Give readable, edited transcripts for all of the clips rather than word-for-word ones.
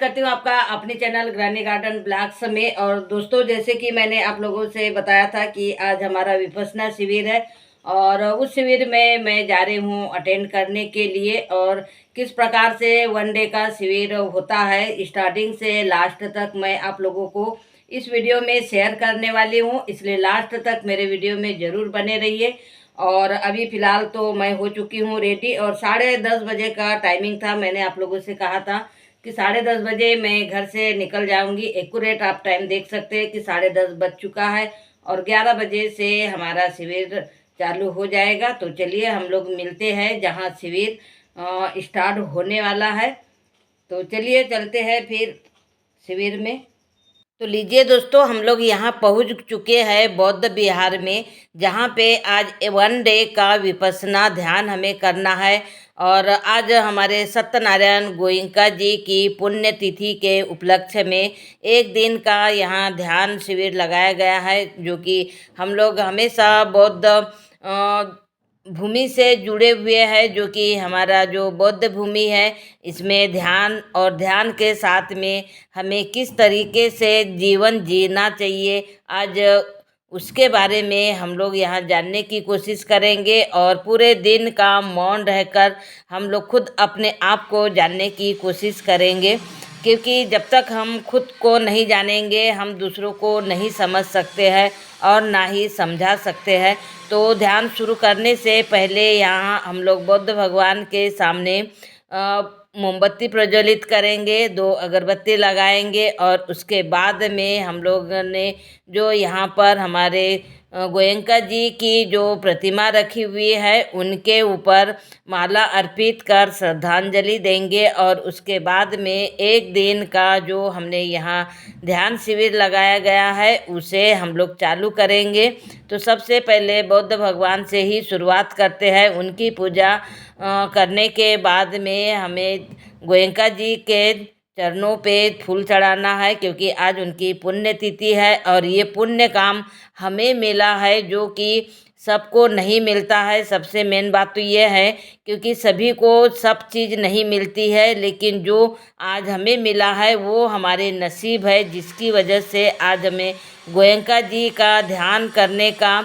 करती हूँ आपका अपने चैनल ग्रैनी गार्डन ब्लॉग्स में। और दोस्तों, जैसे कि मैंने आप लोगों से बताया था कि आज हमारा विपश्यना शिविर है और उस शिविर में मैं जा रही हूँ अटेंड करने के लिए। और किस प्रकार से वन डे का शिविर होता है स्टार्टिंग से लास्ट तक मैं आप लोगों को इस वीडियो में शेयर करने वाली हूँ, इसलिए लास्ट तक मेरे वीडियो में ज़रूर बने रहिए। और अभी फ़िलहाल तो मैं हो चुकी हूँ रेडी और 10:30 बजे का टाइमिंग था। मैंने आप लोगों से कहा था कि 10:30 बजे मैं घर से निकल जाऊंगी। एक्यूरेट आप टाइम देख सकते हैं कि 10:30 बज चुका है और 11 बजे से हमारा शिविर चालू हो जाएगा। तो चलिए हम लोग मिलते हैं जहां शिविर स्टार्ट होने वाला है। तो चलिए चलते हैं फिर शिविर में। तो लीजिए दोस्तों, हम लोग यहाँ पहुँच चुके हैं बौद्ध विहार में, जहाँ पे आज वन डे का विपश्यना ध्यान हमें करना है। और आज हमारे सत्यनारायण गोयंका जी की पुण्यतिथि के उपलक्ष्य में एक दिन का यहाँ ध्यान शिविर लगाया गया है, जो कि हम लोग हमेशा बौद्ध भूमि से जुड़े हुए हैं। जो कि हमारा जो बौद्ध भूमि है, इसमें ध्यान और ध्यान के साथ में हमें किस तरीके से जीवन जीना चाहिए, आज उसके बारे में हम लोग यहाँ जानने की कोशिश करेंगे। और पूरे दिन का मौन रहकर हम लोग खुद अपने आप को जानने की कोशिश करेंगे, क्योंकि जब तक हम खुद को नहीं जानेंगे हम दूसरों को नहीं समझ सकते हैं और ना ही समझा सकते हैं। तो ध्यान शुरू करने से पहले यहाँ हम लोग बुद्ध भगवान के सामने मोमबत्ती प्रज्वलित करेंगे, 2 अगरबत्ती लगाएंगे और उसके बाद में हम लोग ने जो यहाँ पर हमारे गोयंका जी की जो प्रतिमा रखी हुई है उनके ऊपर माला अर्पित कर श्रद्धांजलि देंगे। और उसके बाद में एक दिन का जो हमने यहाँ ध्यान शिविर लगाया गया है उसे हम लोग चालू करेंगे। तो सबसे पहले बुद्ध भगवान से ही शुरुआत करते हैं। उनकी पूजा करने के बाद में हमें गोयंका जी के चरणों पे फूल चढ़ाना है, क्योंकि आज उनकी पुण्यतिथि है और ये पुण्य काम हमें मिला है, जो कि सबको नहीं मिलता है। सबसे मेन बात तो ये है, क्योंकि सभी को सब चीज़ नहीं मिलती है, लेकिन जो आज हमें मिला है वो हमारे नसीब है, जिसकी वजह से आज हमें गोयंका जी का ध्यान करने का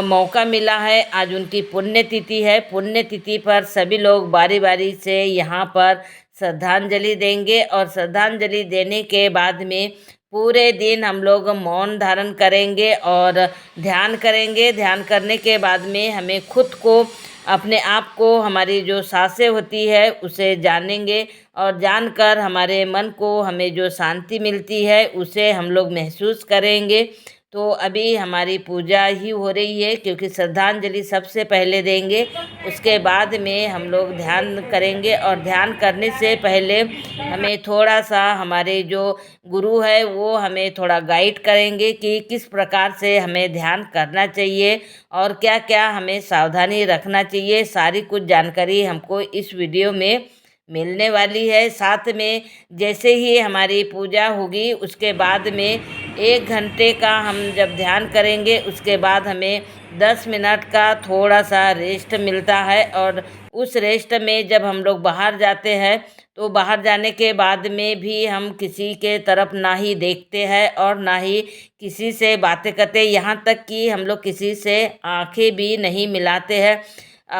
मौका मिला है। आज उनकी पुण्यतिथि है। पुण्यतिथि पर सभी लोग बारी बारी से यहाँ पर श्रद्धांजलि देंगे और श्रद्धांजलि देने के बाद में पूरे दिन हम लोग मौन धारण करेंगे और ध्यान करेंगे। ध्यान करने के बाद में हमें खुद को, अपने आप को, हमारी जो सांसें होती है उसे जानेंगे और जानकर हमारे मन को हमें जो शांति मिलती है उसे हम लोग महसूस करेंगे। तो अभी हमारी पूजा ही हो रही है, क्योंकि श्रद्धांजलि सबसे पहले देंगे, उसके बाद में हम लोग ध्यान करेंगे। और ध्यान करने से पहले हमें थोड़ा सा हमारे जो गुरु है वो हमें थोड़ा गाइड करेंगे कि किस प्रकार से हमें ध्यान करना चाहिए और क्या क्या हमें सावधानी रखना चाहिए। सारी कुछ जानकारी हमको इस वीडियो में मिलने वाली है। साथ में जैसे ही हमारी पूजा होगी उसके बाद में 1 घंटे का हम जब ध्यान करेंगे, उसके बाद हमें 10 मिनट का थोड़ा सा रेस्ट मिलता है। और उस रेस्ट में जब हम लोग बाहर जाते हैं तो बाहर जाने के बाद में भी हम किसी के तरफ ना ही देखते हैं और ना ही किसी से बातें करते, यहाँ तक कि हम लोग किसी से आंखें भी नहीं मिलाते हैं।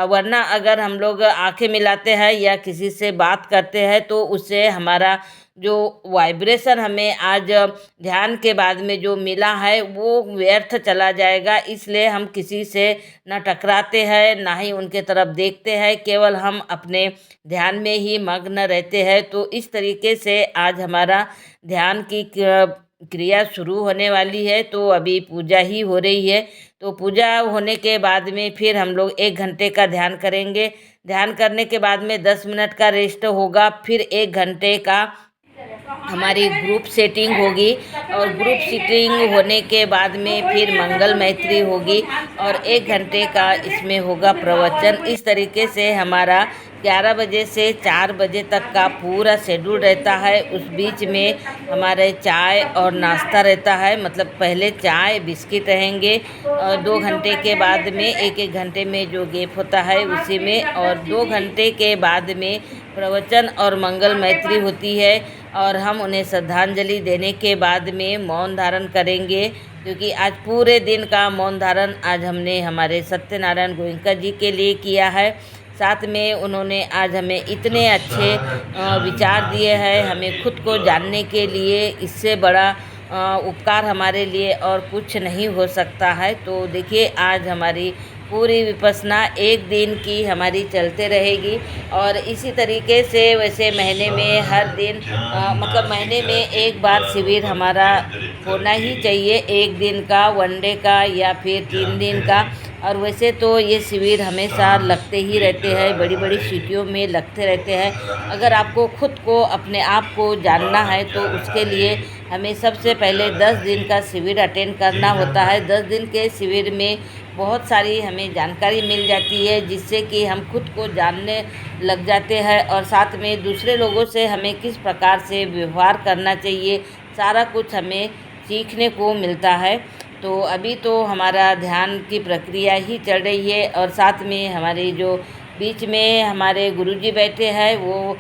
वरना अगर हम लोग आंखें मिलाते हैं या किसी से बात करते हैं तो उससे हमारा जो वाइब्रेशन हमें आज ध्यान के बाद में जो मिला है वो व्यर्थ चला जाएगा। इसलिए हम किसी से न टकराते हैं ना ही उनके तरफ देखते हैं, केवल हम अपने ध्यान में ही मग्न रहते हैं। तो इस तरीके से आज हमारा ध्यान की क्रिया शुरू होने वाली है। तो अभी पूजा ही हो रही है। तो पूजा होने के बाद में फिर हम लोग 1 घंटे का ध्यान करेंगे। ध्यान करने के बाद में 10 मिनट का रेस्ट होगा। फिर 1 घंटे का हमारी ग्रुप सेटिंग होगी और ग्रुप सेटिंग होने के बाद में फिर मंगल मैत्री होगी और 1 घंटे का इसमें होगा प्रवचन। इस तरीके से हमारा 11 बजे से 4 बजे तक का पूरा शेड्यूल रहता है। उस बीच में हमारे चाय और नाश्ता रहता है, मतलब पहले चाय बिस्किट रहेंगे और 2 घंटे के बाद में 1-1 घंटे में जो गैप होता है उसी में, और 2 घंटे के बाद में प्रवचन और मंगल मैत्री होती है। और हम उन्हें श्रद्धांजलि देने के बाद में मौन धारण करेंगे, क्योंकि आज पूरे दिन का मौन धारण आज हमने हमारे सत्यनारायण गोयनका जी के लिए किया है। साथ में उन्होंने आज हमें इतने अच्छे विचार दिए हैं, हमें खुद को जानने के लिए इससे बड़ा उपकार हमारे लिए और कुछ नहीं हो सकता है। तो देखिए, आज हमारी पूरी विपස්සना एक दिन की हमारी चलते रहेगी और इसी तरीके से वैसे महीने में हर दिन मतलब महीने में एक बार शिविर हमारा होना ही चाहिए, एक दिन का, वन डे का या फिर 3 दिन का। और वैसे तो ये शिविर हमेशा लगते ही रहते हैं, बड़ी बड़ी सिटियों में लगते रहते हैं। अगर आपको खुद को, अपने आप को जानना है तो उसके लिए हमें सबसे पहले 10 दिन का शिविर अटेंड करना होता है। 10 दिन के शिविर में बहुत सारी हमें जानकारी मिल जाती है, जिससे कि हम खुद को जानने लग जाते हैं और साथ में दूसरे लोगों से हमें किस प्रकार से व्यवहार करना चाहिए, सारा कुछ हमें सीखने को मिलता है। तो अभी तो हमारा ध्यान की प्रक्रिया ही चल रही है और साथ में हमारे जो बीच में हमारे गुरुजी बैठे हैं, वो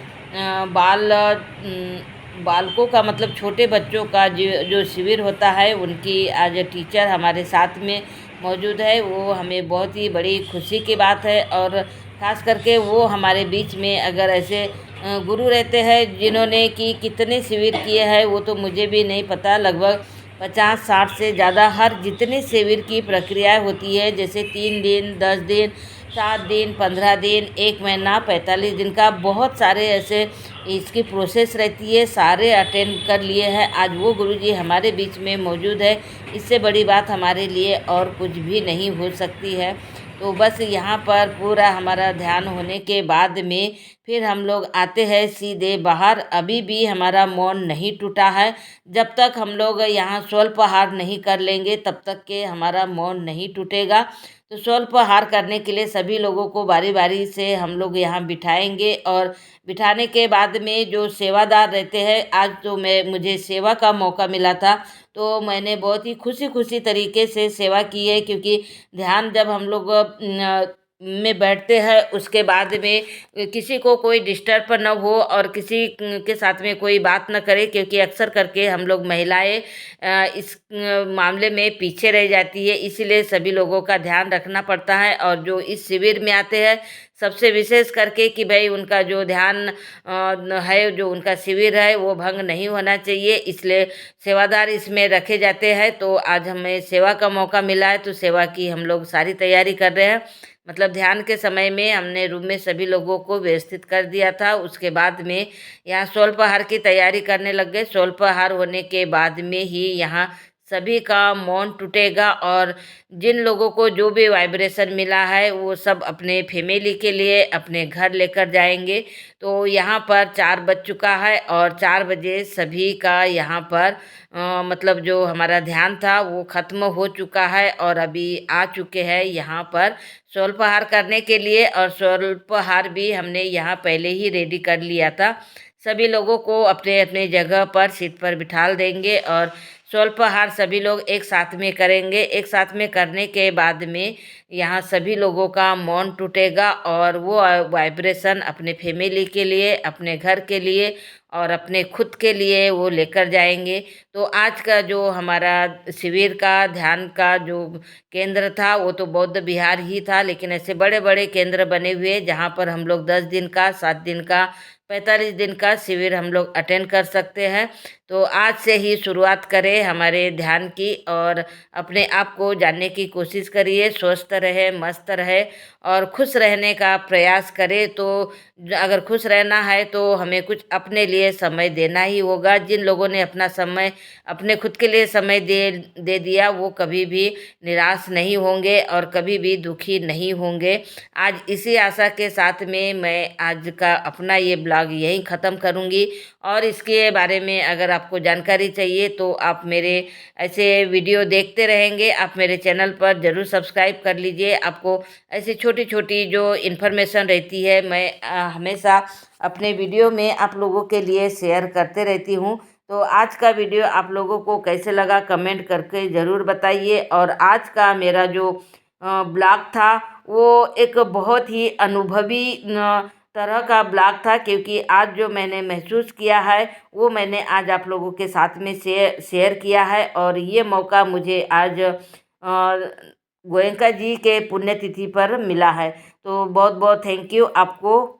बालकों का मतलब छोटे बच्चों का जो शिविर होता है, उनकी आज टीचर हमारे साथ में मौजूद है। वो हमें बहुत ही बड़ी खुशी की बात है और ख़ास करके वो हमारे बीच में अगर ऐसे गुरु रहते हैं जिन्होंने कि कितने शिविर किए हैं वो तो मुझे भी नहीं पता, लगभग 50-60 से ज़्यादा हर जितने शिविर की प्रक्रिया होती है, जैसे 3 दिन, 10 दिन, 7 दिन, 15 दिन, 1 महीना, 45 दिन का, बहुत सारे ऐसे इसकी प्रोसेस रहती है, सारे अटेंड कर लिए हैं। आज वो गुरुजी हमारे बीच में मौजूद है, इससे बड़ी बात हमारे लिए और कुछ भी नहीं हो सकती है। तो बस यहाँ पर पूरा हमारा ध्यान होने के बाद में फिर हम लोग आते हैं सीधे बाहर। अभी भी हमारा मौन नहीं टूटा है। जब तक हम लोग यहाँ स्वल्पाहार नहीं कर लेंगे तब तक के हमारा मौन नहीं टूटेगा। तो स्वल्पाहार करने के लिए सभी लोगों को बारी बारी से हम लोग यहाँ बिठाएंगे और बिठाने के बाद में जो सेवादार रहते हैं, आज तो मुझे सेवा का मौका मिला था, तो मैंने बहुत ही खुशी खुशी तरीके से सेवा की है। क्योंकि ध्यान जब हम लोग में बैठते हैं उसके बाद में किसी को कोई डिस्टर्ब न हो और किसी के साथ में कोई बात न करे, क्योंकि अक्सर करके हम लोग महिलाएं इस मामले में पीछे रह जाती है, इसीलिए सभी लोगों का ध्यान रखना पड़ता है। और जो इस शिविर में आते हैं सबसे विशेष करके कि भाई उनका जो ध्यान है, जो उनका शिविर है वो भंग नहीं होना चाहिए, इसलिए सेवादार इसमें रखे जाते हैं। तो आज हमें सेवा का मौका मिला है, तो सेवा की हम लोग सारी तैयारी कर रहे हैं। मतलब ध्यान के समय में हमने रूम में सभी लोगों को व्यवस्थित कर दिया था। उसके बाद में यहाँ स्वल्पाहार की तैयारी करने लग गए। स्वल्पाहार होने के बाद में ही यहाँ सभी का मौन टूटेगा और जिन लोगों को जो भी वाइब्रेशन मिला है वो सब अपने फैमिली के लिए अपने घर लेकर जाएंगे। तो यहाँ पर 4 बज चुका है और 4 बजे सभी का यहाँ पर मतलब जो हमारा ध्यान था वो ख़त्म हो चुका है और अभी आ चुके हैं यहाँ पर स्वल्पाहार करने के लिए। और स्वल्पाहार भी हमने यहाँ पहले ही रेडी कर लिया था। सभी लोगों को अपने अपने जगह पर सीट पर बिठा देंगे और स्वल्पाहार सभी लोग एक साथ में करेंगे। एक साथ में करने के बाद में यहाँ सभी लोगों का मौन टूटेगा और वो वाइब्रेशन अपने फैमिली के लिए, अपने घर के लिए और अपने खुद के लिए वो लेकर जाएंगे। तो आज का जो हमारा शिविर का ध्यान का जो केंद्र था वो तो बौद्ध विहार ही था, लेकिन ऐसे बड़े बड़े केंद्र बने हुए जहाँ पर हम लोग 10 दिन का, 7 दिन का, 45 दिन का शिविर हम लोग अटेंड कर सकते हैं। तो आज से ही शुरुआत करें हमारे ध्यान की और अपने आप को जानने की कोशिश करिए। स्वस्थ रहे, मस्त रहे और खुश रहने का प्रयास करें। तो अगर खुश रहना है तो हमें कुछ अपने लिए समय देना ही होगा। जिन लोगों ने अपना समय अपने खुद के लिए समय दे दिया वो कभी भी निराश नहीं होंगे और कभी भी दुखी नहीं होंगे। आज इसी आशा के साथ में मैं आज का अपना ये ब्लॉग यहीं ख़त्म करूँगी और इसके बारे में अगर आपको जानकारी चाहिए तो आप मेरे ऐसे वीडियो देखते रहेंगे। आप मेरे चैनल पर ज़रूर सब्सक्राइब कर लीजिए। आपको ऐसी छोटी छोटी जो इन्फॉर्मेशन रहती है मैं हमेशा अपने वीडियो में आप लोगों के लिए शेयर करते रहती हूँ। तो आज का वीडियो आप लोगों को कैसे लगा कमेंट करके ज़रूर बताइए। और आज का मेरा जो ब्लॉग था वो एक बहुत ही अनुभवी तरह का ब्लॉग था, क्योंकि आज जो मैंने महसूस किया है वो मैंने आज आप लोगों के साथ में शेयर किया है। और ये मौका मुझे आज गोयनका जी के पुण्यतिथि पर मिला है। तो बहुत बहुत थैंक यू आपको।